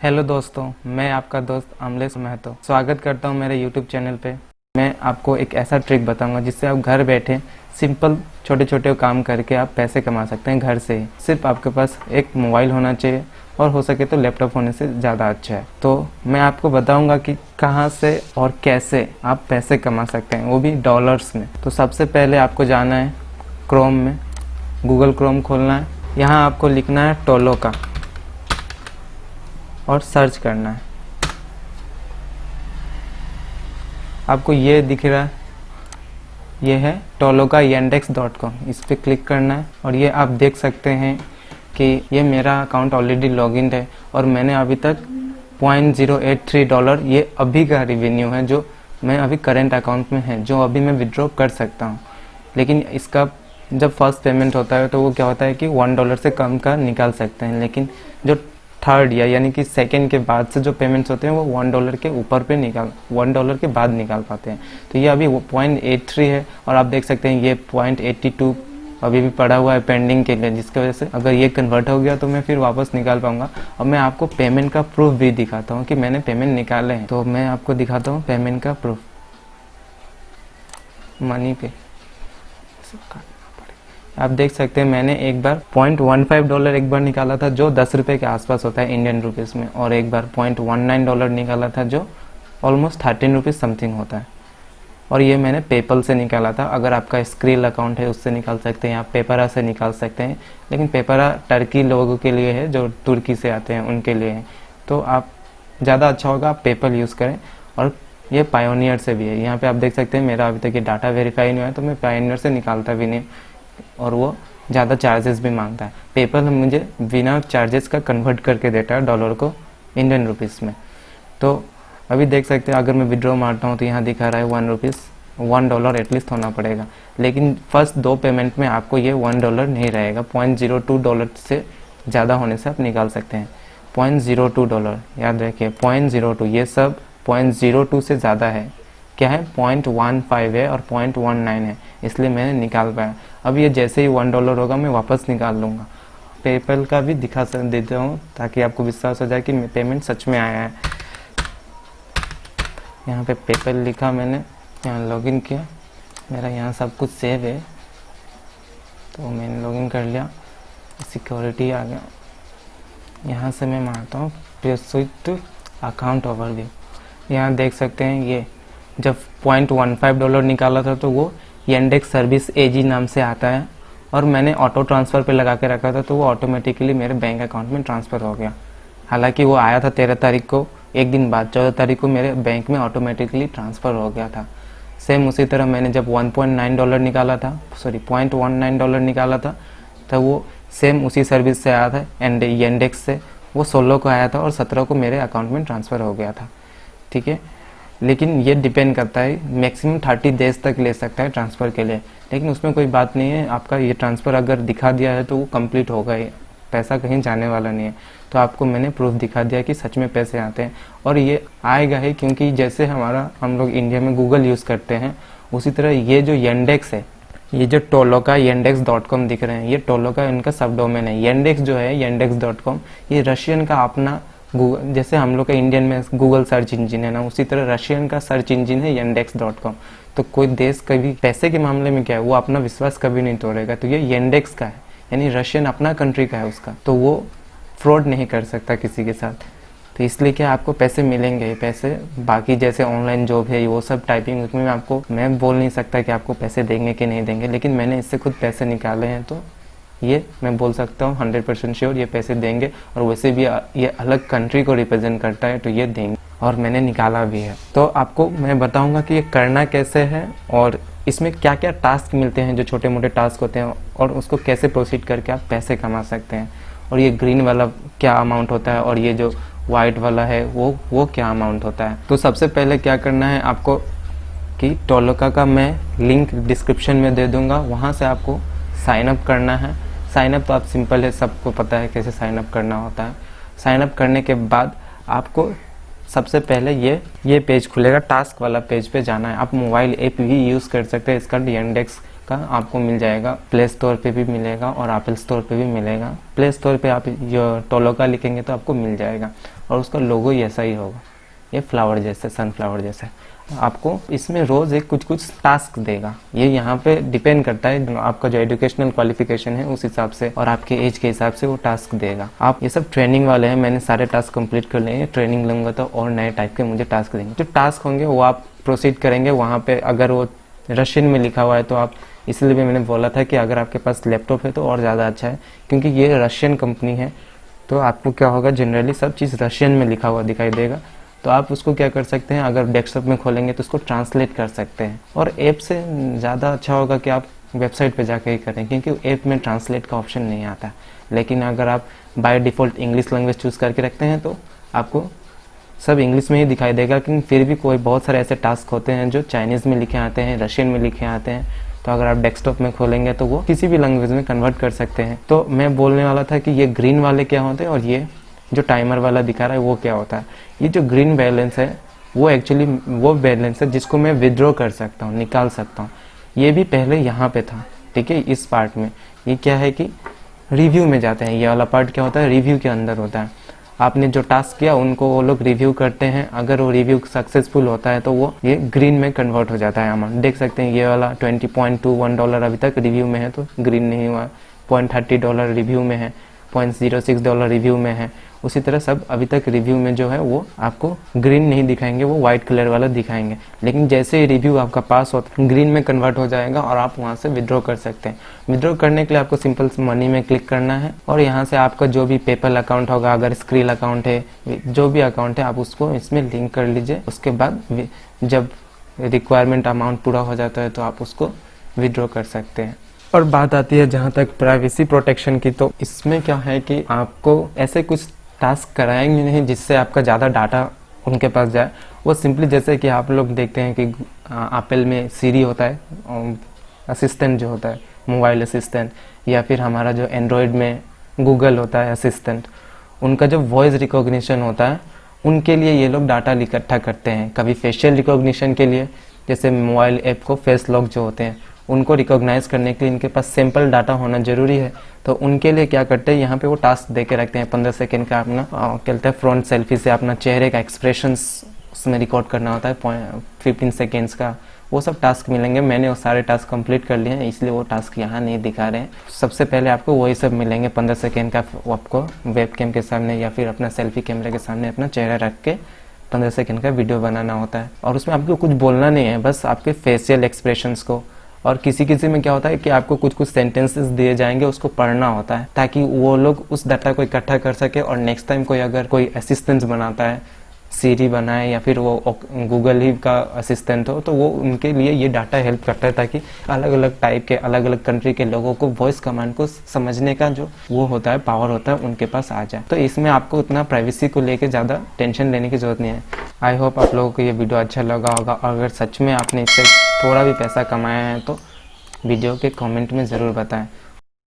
Hello दोस्तों, मैं आपका दोस्त अमलेश महतो स्वागत करता हूं मेरे यूट्यूब चैनल पे। मैं आपको एक ऐसा ट्रिक बताऊंगा जिससे आप घर बैठे सिंपल छोटे छोटे काम करके आप पैसे कमा सकते हैं घर से ही। सिर्फ आपके पास एक मोबाइल होना चाहिए और हो सके तो लैपटॉप होने से ज़्यादा अच्छा है। तो मैं आपको बताऊंगा कि कहां से और कैसे आप पैसे कमा सकते हैं, वो भी डॉलर्स में। तो सबसे पहले आपको जाना है क्रोम में, गूगल क्रोम खोलना है। यहाँ आपको लिखना है टोलोका और सर्च करना है। आपको ये दिख रहा है, ये है tolokayandex.com। इस पर क्लिक करना है और ये आप देख सकते हैं कि ये मेरा अकाउंट ऑलरेडी लॉगिन है और मैंने अभी तक $0.083 ये अभी का रिवेन्यू है जो मैं अभी करंट अकाउंट में है, जो अभी मैं विड्रॉ कर सकता हूँ। लेकिन इसका जब फर्स्ट पेमेंट होता है तो वो क्या होता है कि $1 से कम का निकाल सकते हैं, लेकिन जो थर्ड यानी कि सेकंड के बाद से जो पेमेंट्स होते हैं वो $1 के ऊपर पे $1 के बाद निकाल पाते हैं। तो ये अभी 0.83 है और आप देख सकते हैं ये 0.82 अभी भी पड़ा हुआ है पेंडिंग के लिए, जिसकी वजह से अगर ये कन्वर्ट हो गया तो मैं फिर वापस निकाल पाऊंगा। और मैं आपको पेमेंट का प्रूफ भी दिखाता हूँ कि मैंने पेमेंट निकाले हैं। तो मैं आपको दिखाता हूँ पेमेंट का प्रूफ। मनी पे आप देख सकते हैं मैंने एक बार $0.15 एक बार निकाला था जो 10 रुपये के आसपास होता है इंडियन रुपीज़ में, और एक बार $0.19 निकाला था जो ऑलमोस्ट 13 रुपीज़ समथिंग होता है। और ये मैंने पेपल से निकाला था। अगर आपका स्क्रिल अकाउंट है उससे निकाल सकते हैं, आप पेपरा से निकाल सकते हैं, लेकिन पेपरा टर्की लोगों के लिए है जो तुर्की से आते हैं उनके लिए है। तो आप ज़्यादा अच्छा होगा आप पेपल यूज़ करें। और ये पायोनियर से भी है। यहाँ पे आप देख सकते हैं मेरा अभी तक ये डाटा वेरीफाई नहीं हुआ है तो मैं पायोनियर से निकालता भी नहीं, और वो ज़्यादा चार्जेस भी मांगता है। पेपल मुझे बिना चार्जेस का कन्वर्ट करके देता है डॉलर को इंडियन रुपीज़ में। तो अभी देख सकते हैं अगर मैं विड्रॉ मारता हूँ तो यहाँ दिखा रहा है $1 एटलीस्ट होना पड़ेगा, लेकिन फर्स्ट 2 पेमेंट में आपको ये $1 नहीं रहेगा। $0.02 से ज़्यादा होने से आप निकाल सकते हैं। $0.02 याद रखिए, 0.02, ये सब 0.02 से ज़्यादा है। क्या है, 0.15 है और 0.19 है, इसलिए मैंने निकाल पाया। अब ये जैसे ही $1 होगा मैं वापस निकाल लूँगा। पेपल का भी दिखा देता हूँ ताकि आपको विश्वास हो जाए कि पेमेंट सच में आया है। यहाँ पे पेपल लिखा मैंने, यहाँ लॉगिन किया, मेरा यहाँ सब कुछ सेव है तो मैंने लॉगिन कर लिया। सिक्योरिटी आ गया, यहाँ से मैं मारता हूँ प्रोसीड अकाउंट ओवरव्यू। यहाँ देख सकते हैं ये जब $0.15 निकाला था तो वो येंडेक्स सर्विस एजी नाम से आता है, और मैंने ऑटो ट्रांसफ़र पे लगा के रखा था तो वो ऑटोमेटिकली मेरे बैंक अकाउंट में ट्रांसफ़र हो गया। हालांकि वो आया था 13 तारीख को, एक दिन बाद 14 तारीख को मेरे बैंक में ऑटोमेटिकली ट्रांसफ़र हो गया था। सेम उसी तरह मैंने जब $1.9 निकाला था, सॉरी $0.19 निकाला था, तब वो सेम उसी सर्विस से आया था येंडेक्स से। वो 16 को आया था और 17 को मेरे अकाउंट में ट्रांसफ़र हो गया था। ठीक है, लेकिन ये डिपेंड करता है, मैक्सिमम 30 डेज तक ले सकता है ट्रांसफ़र के लिए, लेकिन उसमें कोई बात नहीं है। आपका ये ट्रांसफ़र अगर दिखा दिया है तो वो कंप्लीट होगा ही, पैसा कहीं जाने वाला नहीं है। तो आपको मैंने प्रूफ दिखा दिया कि सच में पैसे आते हैं, और ये आएगा ही, क्योंकि जैसे हम लोग इंडिया में गूगल यूज़ करते हैं उसी तरह ये जो येंडेक्स है, ये जो tolokayandex.com दिख रहे हैं, ये टोलोका इनका सब डोमेन है। येंडेक्स जो है yandex.com, ये रशियन का अपना गूगल, जैसे हम लोग का इंडियन में गूगल सर्च इंजिन है ना, उसी तरह रशियन का सर्च इंजिन है yandex.com। तो कोई देश कभी पैसे के मामले में क्या है, वो अपना विश्वास कभी नहीं तोड़ेगा। तो ये येंडेक्स का है, यानी रशियन अपना कंट्री का है उसका, तो वो फ्रॉड नहीं कर सकता किसी के साथ। तो इसलिए क्या आपको पैसे मिलेंगे। पैसे बाकी जैसे ऑनलाइन जॉब है वो सब टाइपिंग, उसमें मैं बोल नहीं सकता कि आपको पैसे देंगे कि नहीं देंगे, लेकिन मैंने इससे खुद पैसे निकाले हैं तो ये मैं बोल सकता हूँ 100% श्योर ये पैसे देंगे। और वैसे भी ये अलग कंट्री को रिप्रेजेंट करता है तो ये देंगे, और मैंने निकाला भी है। तो आपको मैं बताऊंगा कि ये करना कैसे है और इसमें क्या क्या टास्क मिलते हैं, जो छोटे मोटे टास्क होते हैं, और उसको कैसे प्रोसीड करके आप पैसे कमा सकते हैं। और ये ग्रीन वाला क्या अमाउंट होता है और ये जो वाइट वाला है वो क्या अमाउंट होता है। तो सबसे पहले क्या करना है आपको कि टोलोका का मैं लिंक डिस्क्रिप्शन में दे दूँगा, वहाँ से आपको साइन अप करना है। साइन अप तो आप सिंपल है, सबको पता है कैसे साइन अप करना होता है। साइन अप करने के बाद आपको सबसे पहले ये पेज खुलेगा, टास्क वाला पेज पे जाना है। आप मोबाइल ऐप भी यूज़ कर सकते हैं, इसका येंडेक्स का आपको मिल जाएगा, प्ले स्टोर पे भी मिलेगा और एप्पल स्टोर पे भी मिलेगा। प्ले स्टोर पे आप जो टोलोका लिखेंगे तो आपको मिल जाएगा और उसका लोगो ही ऐसा ही होगा, ये फ्लावर जैसे, सनफ्लावर जैसे। आपको इसमें रोज़ एक कुछ कुछ टास्क देगा, ये यहाँ पे डिपेंड करता है आपका जो एजुकेशनल क्वालिफिकेशन है उस हिसाब से और आपके एज के हिसाब से वो टास्क देगा। आप ये सब ट्रेनिंग वाले हैं, मैंने सारे टास्क कंप्लीट कर लिए हैं, ट्रेनिंग लूँगा तो और नए टाइप के मुझे टास्क देंगे। जो टास्क होंगे वो आप प्रोसीड करेंगे वहाँ पे। अगर वो रशियन में लिखा हुआ है तो आप, इसलिए भी मैंने बोला था कि अगर आपके पास लैपटॉप है तो और ज़्यादा अच्छा है, क्योंकि ये रशियन कंपनी है तो आपको क्या होगा, जनरली सब चीज़ रशियन में लिखा हुआ दिखाई देगा। तो आप उसको क्या कर सकते हैं, अगर डेस्कटॉप में खोलेंगे तो उसको ट्रांसलेट कर सकते हैं। और ऐप से ज़्यादा अच्छा होगा कि आप वेबसाइट पे जाकर ही करें, क्योंकि ऐप में ट्रांसलेट का ऑप्शन नहीं आता। लेकिन अगर आप by default English language choose करके रखते हैं तो आपको सब इंग्लिश में ही दिखाई देगा। लेकिन फिर भी कोई बहुत सारे ऐसे टास्क होते हैं जो चाइनीज़ में लिखे आते हैं, रशियन में लिखे आते हैं, तो अगर आप डेस्कटॉप में खोलेंगे तो वो किसी भी लैंग्वेज में कन्वर्ट कर सकते हैं। तो मैं बोलने वाला था कि ये ग्रीन वाले क्या होते हैं और ये जो टाइमर वाला दिखा रहा है वो क्या होता है। ये जो ग्रीन बैलेंस है वो एक्चुअली वो बैलेंस है जिसको मैं विड्रॉ कर सकता हूँ, निकाल सकता हूँ। ये भी पहले यहाँ पे था, ठीक है। इस पार्ट में ये क्या है कि रिव्यू में जाते हैं, ये वाला पार्ट क्या होता है, रिव्यू के अंदर होता है। आपने जो टास्क किया उनको वो लोग रिव्यू करते हैं, अगर वो रिव्यू सक्सेसफुल होता है तो वो ये ग्रीन में कन्वर्ट हो जाता है अमाउंट। देख सकते हैं ये वाला $20.21 अभी तक रिव्यू में है तो ग्रीन नहीं हुआ, $0.30 रिव्यू में है, $0.06 रिव्यू में है। उसी तरह सब अभी तक रिव्यू में जो है वो आपको ग्रीन नहीं दिखाएंगे, वो वाइट कलर वाला दिखाएंगे। लेकिन जैसे ही रिव्यू आपका पास होता है ग्रीन में कन्वर्ट हो जाएगा और आप वहाँ से विड्रॉ कर सकते हैं। विड्रॉ करने के लिए आपको सिंपल मनी में क्लिक करना है और यहाँ से आपका जो भी पेपल अकाउंट होगा, अगर स्क्रील अकाउंट है, जो भी अकाउंट है आप उसको इसमें लिंक कर लीजिए। उसके बाद जब रिक्वायरमेंट अमाउंट पूरा हो जाता है तो आप उसको विड्रॉ कर सकते हैं। और बात आती है जहाँ तक प्राइवेसी प्रोटेक्शन की, तो इसमें क्या है कि आपको ऐसे कुछ टास्क कराएंगे नहीं जिससे आपका ज़्यादा डाटा उनके पास जाए। वो सिंपली जैसे कि आप लोग देखते हैं कि एप्पल में सीरी होता है, असिस्टेंट जो होता है, मोबाइल असिस्टेंट, या फिर हमारा जो एंड्रॉयड में गूगल होता है असिस्टेंट, उनका जो वॉइस रिकॉग्निशन होता है उनके लिए ये लोग डाटा इकट्ठा करते हैं। कभी फेशियल रिकॉग्निशन के लिए, जैसे मोबाइल ऐप को फेस लॉक जो होते हैं उनको रिकॉग्नाइज करने के लिए इनके पास सैंपल डाटा होना जरूरी है। तो उनके लिए क्या करते हैं, यहाँ पे वो टास्क दे के रखते हैं 15 सेकेंड का अपना कहते हैं फ्रंट सेल्फी से अपना चेहरे का एक्सप्रेशंस उसमें रिकॉर्ड करना होता है 15 सेकेंड्स का। वो सब टास्क मिलेंगे, मैंने वो सारे टास्क कंप्लीट कर लिए हैं इसलिए वो टास्क यहाँ नहीं दिखा रहे हैं। सबसे पहले आपको वही सब मिलेंगे 15 सेकेंड का, वो आपको वेब कैम के सामने या फिर अपना सेल्फी कैमरे के सामने अपना चेहरा रख के 15 सेकेंड का वीडियो बनाना होता है। और उसमें आपको कुछ बोलना नहीं है, बस आपके फेशियल एक्सप्रेशंस को, और किसी किसी में क्या होता है कि आपको कुछ कुछ सेंटेंसेस दिए जाएंगे उसको पढ़ना होता है ताकि वो लोग उस डाटा को इकट्ठा कर सके और नेक्स्ट टाइम कोई अगर कोई असिस्टेंट बनाता है, सीरी बनाए या फिर वो गूगल ही का असिस्टेंट हो, तो वो उनके लिए ये डाटा हेल्प करता है ताकि अलग अलग टाइप के अलग अलग कंट्री के लोगों को वॉइस कमांड को समझने का जो वो होता है, पावर होता है, उनके पास आ जाए। तो इसमें आपको उतना प्राइवेसी को लेके ज़्यादा टेंशन लेने की जरूरत नहीं है। आई होप आप लोगों को ये वीडियो अच्छा लगा होगा। अगर सच में आपने इससे थोड़ा भी पैसा कमाया है तो वीडियो के कमेंट में ज़रूर बताएं।